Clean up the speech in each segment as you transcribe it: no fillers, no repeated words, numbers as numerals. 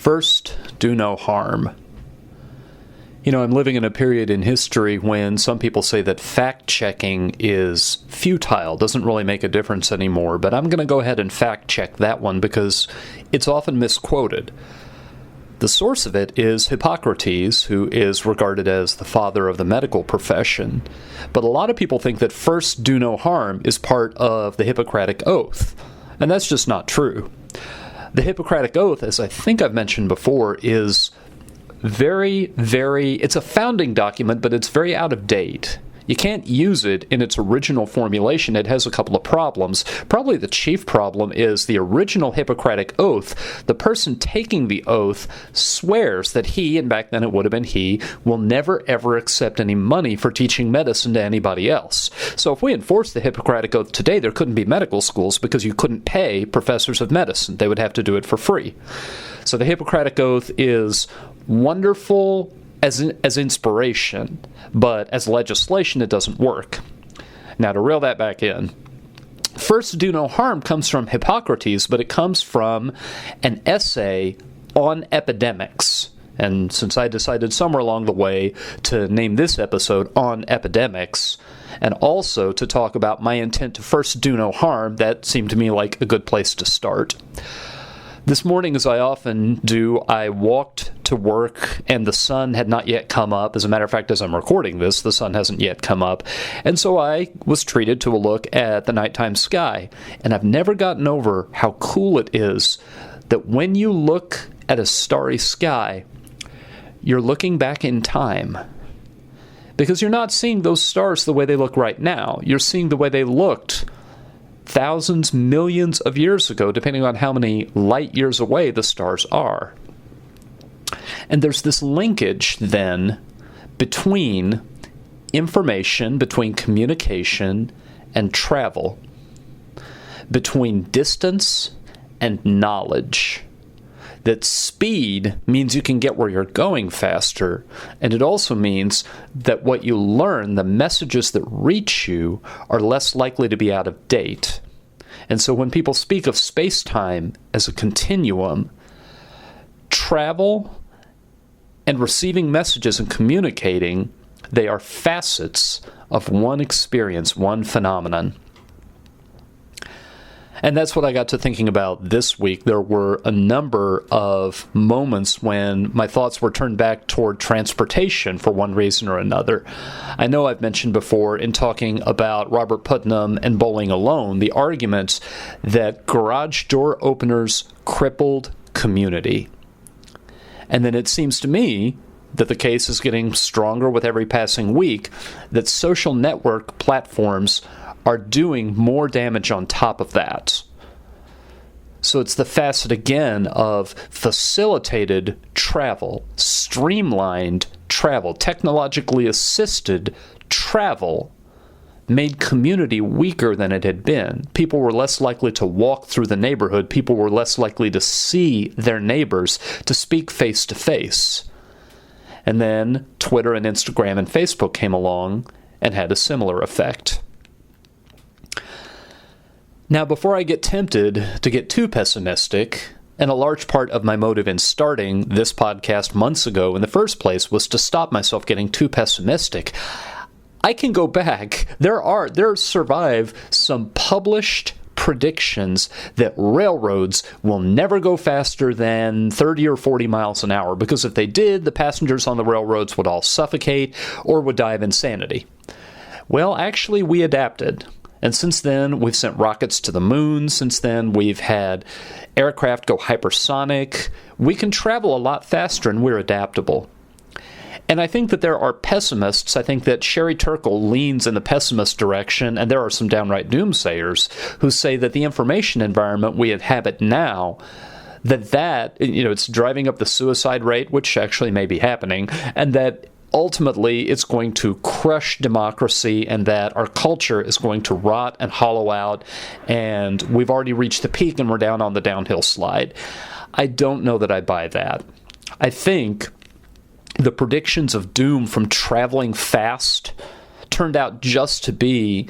First, do no harm. You know, I'm living in a period in history when some people say that fact-checking is futile, doesn't really make a difference anymore, but I'm going to go ahead and fact-check that one because it's often misquoted. The source of it is Hippocrates, who is regarded as the father of the medical profession. But a lot of people think that first do no harm is part of the Hippocratic Oath, and that's just not true. The Hippocratic Oath, as I think I've mentioned before, is it's a founding document, but it's very out of date. You can't use it in its original formulation. It has a couple of problems. Probably the chief problem is the original Hippocratic Oath. The person taking the oath swears that he, and back then it would have been he, will never ever accept any money for teaching medicine to anybody else. So if we enforced the Hippocratic Oath today, there couldn't be medical schools because you couldn't pay professors of medicine. They would have to do it for free. So the Hippocratic Oath is wonderful as inspiration, but as legislation, it doesn't work. Now, to reel that back in, first do no harm comes from Hippocrates, but it comes from an essay on epidemics. And since I decided somewhere along the way to name this episode on epidemics, and also to talk about my intent to first do no harm, that seemed to me like a good place to start. This morning, as I often do, I walked to work, and the sun had not yet come up. As a matter of fact, as I'm recording this, the sun hasn't yet come up. And so I was treated to a look at the nighttime sky. And I've never gotten over how cool it is that when you look at a starry sky, you're looking back in time. Because you're not seeing those stars the way they look right now. You're seeing the way they looked thousands, millions of years ago, depending on how many light years away the stars are. And there's this linkage, then, between information, between communication and travel, between distance and knowledge. That speed means you can get where you're going faster, and it also means that what you learn, the messages that reach you, are less likely to be out of date. And so when people speak of space-time as a continuum, travel and receiving messages and communicating, they are facets of one experience, one phenomenon. And that's what I got to thinking about this week. There were a number of moments when my thoughts were turned back toward transportation for one reason or another. I know I've mentioned before in talking about Robert Putnam and Bowling Alone, the argument that garage door openers crippled community. And then it seems to me that the case is getting stronger with every passing week, that social network platforms are doing more damage on top of that. So it's the facet again of facilitated travel, streamlined travel, technologically assisted travel made community weaker than it had been. People were less likely to walk through the neighborhood. People were less likely to see their neighbors, to speak face to face. And then Twitter and Instagram and Facebook came along and had a similar effect. Now, before I get tempted to get too pessimistic, and a large part of my motive in starting this podcast months ago in the first place was to stop myself getting too pessimistic, I can go back. There survive some published predictions that railroads will never go faster than 30 or 40 miles an hour, because if they did, the passengers on the railroads would all suffocate or would die of insanity. Well, actually, we adapted. And since then, we've sent rockets to the moon. Since then, we've had aircraft go hypersonic. We can travel a lot faster, and we're adaptable. And I think that there are pessimists. I think that Sherry Turkle leans in the pessimist direction, and there are some downright doomsayers who say that the information environment we inhabit now, it's driving up the suicide rate, which actually may be happening, and that ultimately it's going to crush democracy, and that our culture is going to rot and hollow out, and we've already reached the peak and we're down on the downhill slide. I don't know that I buy that. I think the predictions of doom from traveling fast turned out just to be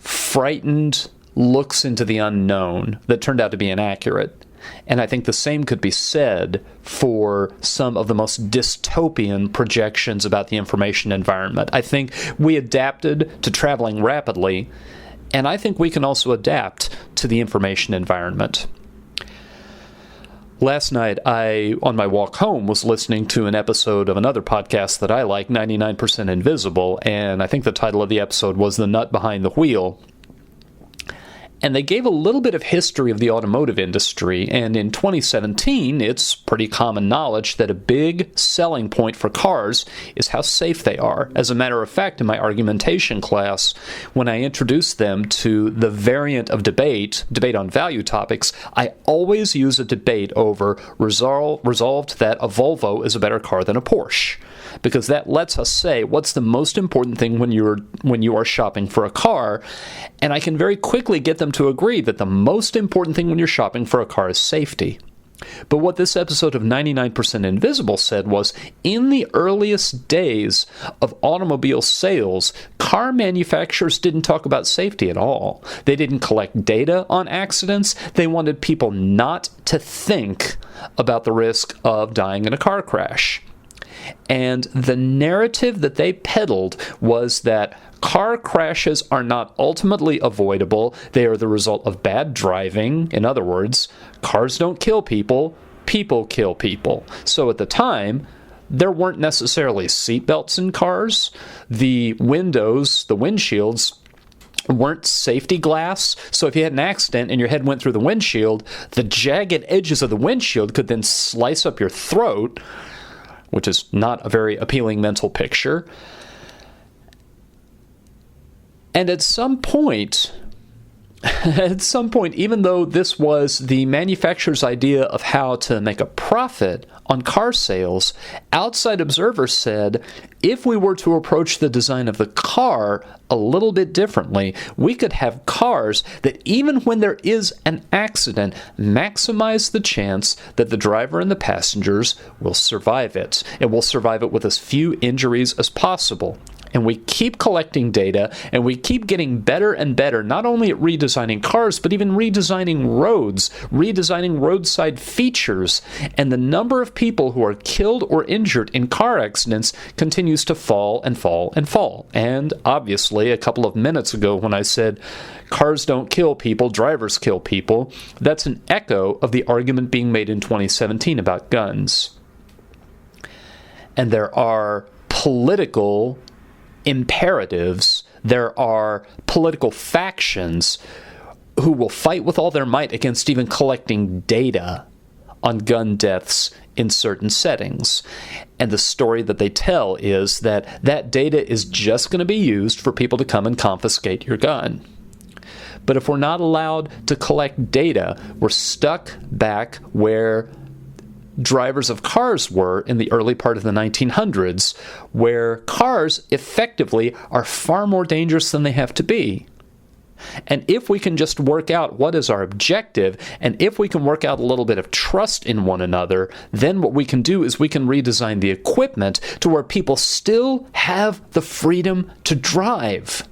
frightened looks into the unknown that turned out to be inaccurate. And I think the same could be said for some of the most dystopian projections about the information environment. I think we adapted to traveling rapidly, and I think we can also adapt to the information environment. Last night, on my walk home, was listening to an episode of another podcast that I like, 99% Invisible, and I think the title of the episode was The Nut Behind the Wheel. And they gave a little bit of history of the automotive industry, and in 2017, it's pretty common knowledge that a big selling point for cars is how safe they are. As a matter of fact, in my argumentation class, when I introduced them to the variant of debate on value topics, I always use a debate over resolved that a Volvo is a better car than a Porsche. Because that lets us say what's the most important thing when you are shopping for a car, and I can very quickly get them to agree that the most important thing when you're shopping for a car is safety. But what this episode of 99% Invisible said was, in the earliest days of automobile sales, car manufacturers didn't talk about safety at all. They didn't collect data on accidents. They wanted people not to think about the risk of dying in a car crash. And the narrative that they peddled was that car crashes are not ultimately avoidable. They are the result of bad driving. In other words, cars don't kill people, people kill people. So at the time, there weren't necessarily seatbelts in cars. The windows, the windshields, weren't safety glass, so if you had an accident and your head went through the windshield, the jagged edges of the windshield could then slice up your throat, which is not a very appealing mental picture. And at some point, even though this was the manufacturer's idea of how to make a profit on car sales, outside observers said, if we were to approach the design of the car a little bit differently, we could have cars that, even when there is an accident, maximize the chance that the driver and the passengers will survive it. And will survive it with as few injuries as possible. And we keep collecting data, and we keep getting better and better, not only at redesigning cars, but even redesigning roads, redesigning roadside features. And the number of people who are killed or injured in car accidents continues to fall and fall and fall. And obviously, a couple of minutes ago when I said cars don't kill people, drivers kill people, that's an echo of the argument being made in 2017 about guns. And there are political imperatives, there are political factions who will fight with all their might against even collecting data on gun deaths in certain settings. And the story that they tell is that that data is just going to be used for people to come and confiscate your gun. But if we're not allowed to collect data, we're stuck back where drivers of cars were in the early part of the 1900s, where cars effectively are far more dangerous than they have to be. And if we can just work out what is our objective, and if we can work out a little bit of trust in one another, then what we can do is we can redesign the equipment to where people still have the freedom to drive.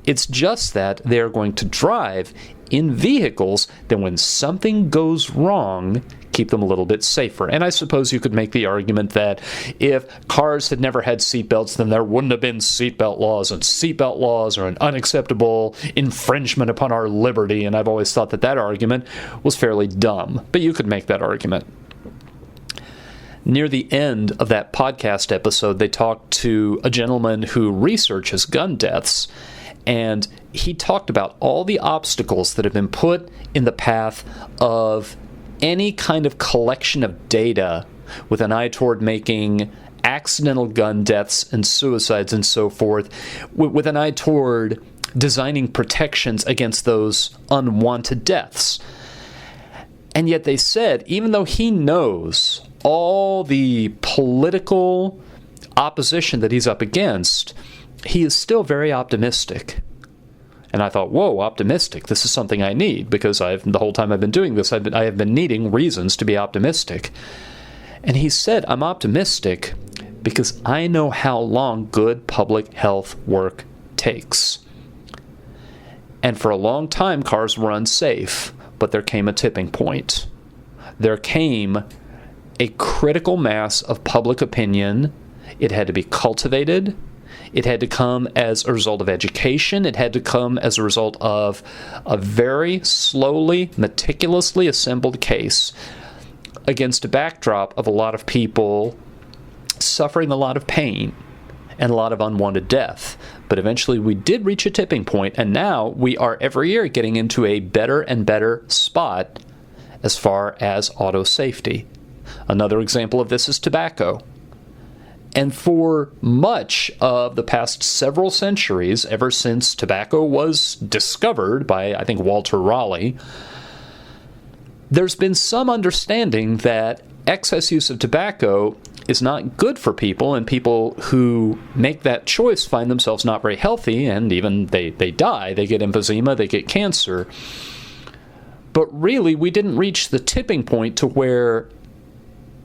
It's just that they're going to drive in vehicles that when something goes wrong, keep them a little bit safer. And I suppose you could make the argument that if cars had never had seatbelts, then there wouldn't have been seatbelt laws, and seatbelt laws are an unacceptable infringement upon our liberty, and I've always thought that that argument was fairly dumb. But you could make that argument. Near the end of that podcast episode, they talked to a gentleman who researches gun deaths, and he talked about all the obstacles that have been put in the path of any kind of collection of data with an eye toward making accidental gun deaths and suicides and so forth, with an eye toward designing protections against those unwanted deaths. And yet they said, even though he knows all the political opposition that he's up against, he is still very optimistic. And I thought, whoa, optimistic. This is something I need, because the whole time I've been doing this, I have been needing reasons to be optimistic. And he said, I'm optimistic because I know how long good public health work takes. And for a long time, cars were unsafe, but there came a tipping point. there came a critical mass of public opinion. It had to be cultivated. It had to come as a result of education. It had to come as a result of a very slowly, meticulously assembled case against a backdrop of a lot of people suffering a lot of pain and a lot of unwanted death. But eventually we did reach a tipping point, and now we are every year getting into a better and better spot as far as auto safety. Another example of this is tobacco. And for much of the past several centuries, ever since tobacco was discovered by, I think, Walter Raleigh, there's been some understanding that excess use of tobacco is not good for people, and people who make that choice find themselves not very healthy, and even they die. They get emphysema, they get cancer. But really, we didn't reach the tipping point to where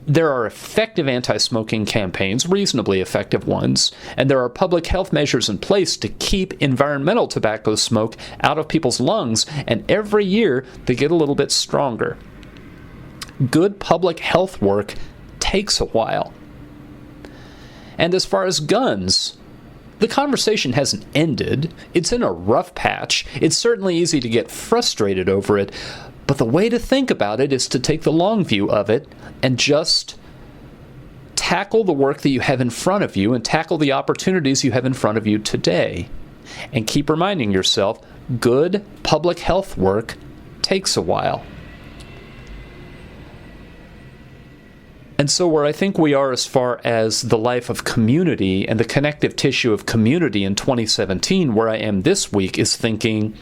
there are effective anti-smoking campaigns, reasonably effective ones, and there are public health measures in place to keep environmental tobacco smoke out of people's lungs, and every year they get a little bit stronger. Good public health work takes a while. And as far as guns, the conversation hasn't ended. It's in a rough patch. It's certainly easy to get frustrated over it, but the way to think about it is to take the long view of it and just tackle the work that you have in front of you and tackle the opportunities you have in front of you today. And keep reminding yourself, good public health work takes a while. And so where I think we are as far as the life of community and the connective tissue of community in 2017, where I am this week, is thinking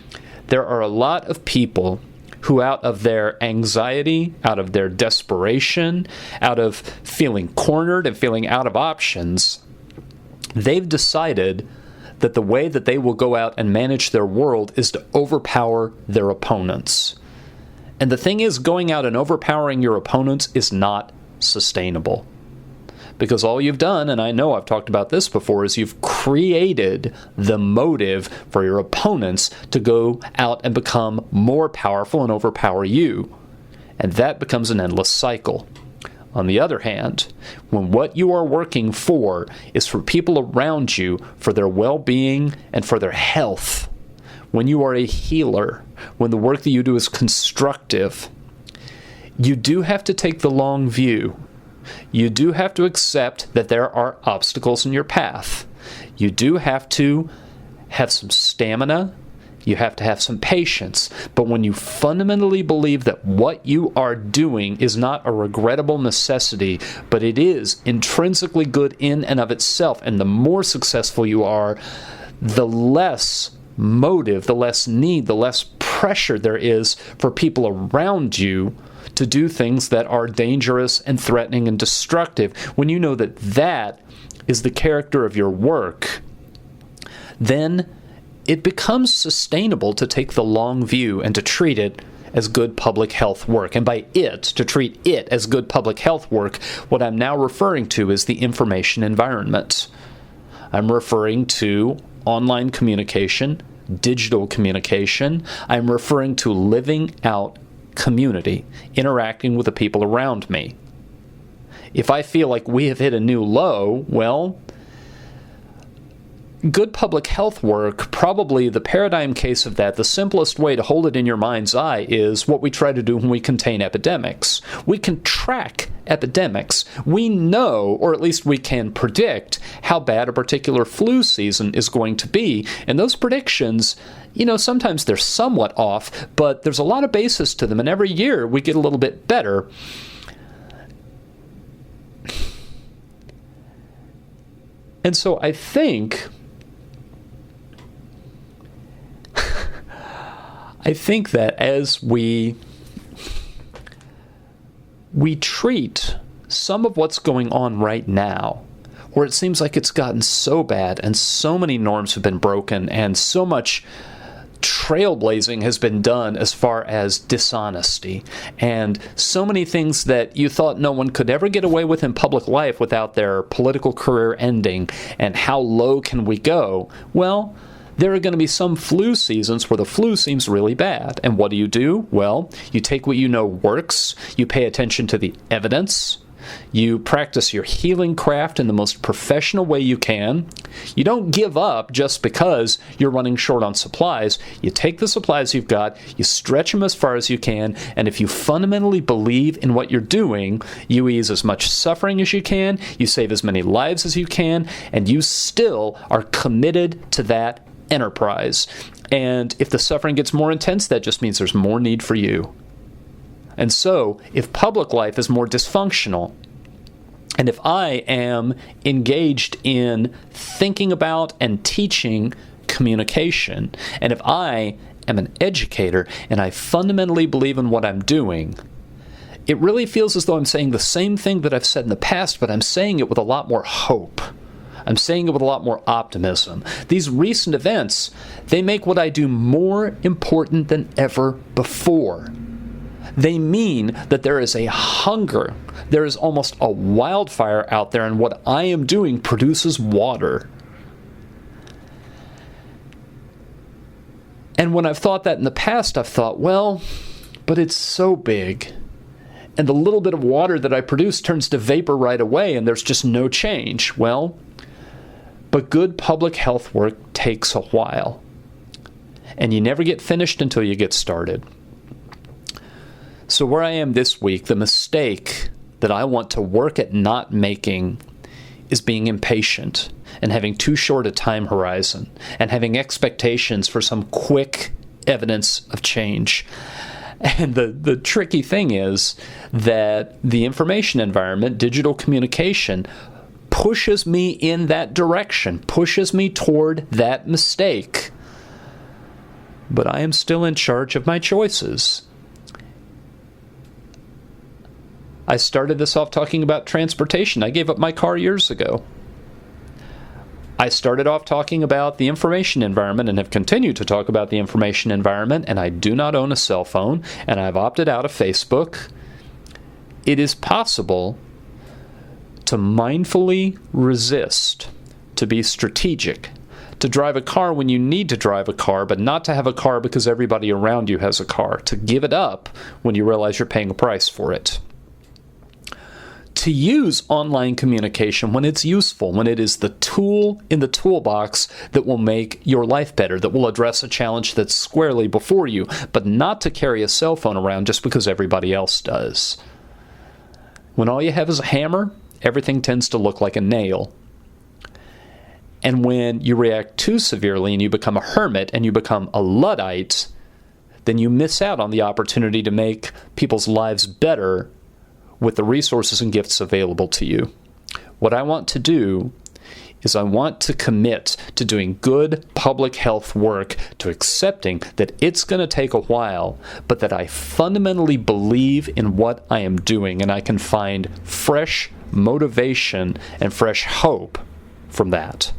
there are a lot of people who, out of their anxiety, out of their desperation, out of feeling cornered and feeling out of options, they've decided that the way that they will go out and manage their world is to overpower their opponents. And the thing is, going out and overpowering your opponents is not sustainable. Because all you've done, and I know I've talked about this before, is you've created the motive for your opponents to go out and become more powerful and overpower you. And that becomes an endless cycle. On the other hand, when what you are working for is for people around you, for their well-being and for their health, when you are a healer, when the work that you do is constructive, you do have to take the long view. You do have to accept that there are obstacles in your path. You do have to have some stamina. You have to have some patience. But when you fundamentally believe that what you are doing is not a regrettable necessity, but it is intrinsically good in and of itself, and the more successful you are, the less motive, the less need, the less pressure there is for people around you to do things that are dangerous and threatening and destructive. When you know that that is the character of your work, then it becomes sustainable to take the long view and to treat it as good public health work. And by it, to treat it as good public health work, what I'm now referring to is the information environment. I'm referring to online communication, digital communication. I'm referring to living out community, interacting with the people around me. If I feel like we have hit a new low, well, good public health work, probably the paradigm case of that, the simplest way to hold it in your mind's eye is what we try to do when we contain epidemics. We can track epidemics. We know, or at least we can predict, how bad a particular flu season is going to be. And those predictions, sometimes they're somewhat off, but there's a lot of basis to them, and every year we get a little bit better. And so I think that as we treat some of what's going on right now, where it seems like it's gotten so bad and so many norms have been broken and so much trailblazing has been done as far as dishonesty, and so many things that you thought no one could ever get away with in public life without their political career ending, and how low can we go? Well, There are going to be some flu seasons where the flu seems really bad. And what do? Well, you take what you know works, you pay attention to the evidence, you practice your healing craft in the most professional way you can. You don't give up just because you're running short on supplies. You take the supplies you've got, you stretch them as far as you can, and if you fundamentally believe in what you're doing, you ease as much suffering as you can, you save as many lives as you can, and you still are committed to that enterprise. And if the suffering gets more intense, that just means there's more need for you. And so, if public life is more dysfunctional, and if I am engaged in thinking about and teaching communication, and if I am an educator and I fundamentally believe in what I'm doing, it really feels as though I'm saying the same thing that I've said in the past, but I'm saying it with a lot more hope. I'm saying it with a lot more optimism. These recent events, they make what I do more important than ever before. They mean that there is a hunger. There is almost a wildfire out there, and what I am doing produces water. And when I've thought that in the past, I've thought, well, but it's so big. And the little bit of water that I produce turns to vapor right away, and there's just no change. Well, but good public health work takes a while. And you never get finished until you get started. So where I am this week, the mistake that I want to work at not making is being impatient and having too short a time horizon and having expectations for some quick evidence of change. And the tricky thing is that the information environment, digital communication, pushes me in that direction, pushes me toward that mistake. But I am still in charge of my choices. I started this off talking about transportation. I gave up my car years ago. I started off talking about the information environment and have continued to talk about the information environment, and I do not own a cell phone, and I've opted out of Facebook. It is possible to mindfully resist, to be strategic, to drive a car when you need to drive a car, but not to have a car because everybody around you has a car, to give it up when you realize you're paying a price for it. To use online communication when it's useful, when it is the tool in the toolbox that will make your life better, that will address a challenge that's squarely before you, but not to carry a cell phone around just because everybody else does. When all you have is a hammer, everything tends to look like a nail. And when you react too severely and you become a hermit and you become a Luddite, then you miss out on the opportunity to make people's lives better with the resources and gifts available to you. What I want to do is I want to commit to doing good public health work, to accepting that it's going to take a while, but that I fundamentally believe in what I am doing, and I can find fresh motivation and fresh hope from that.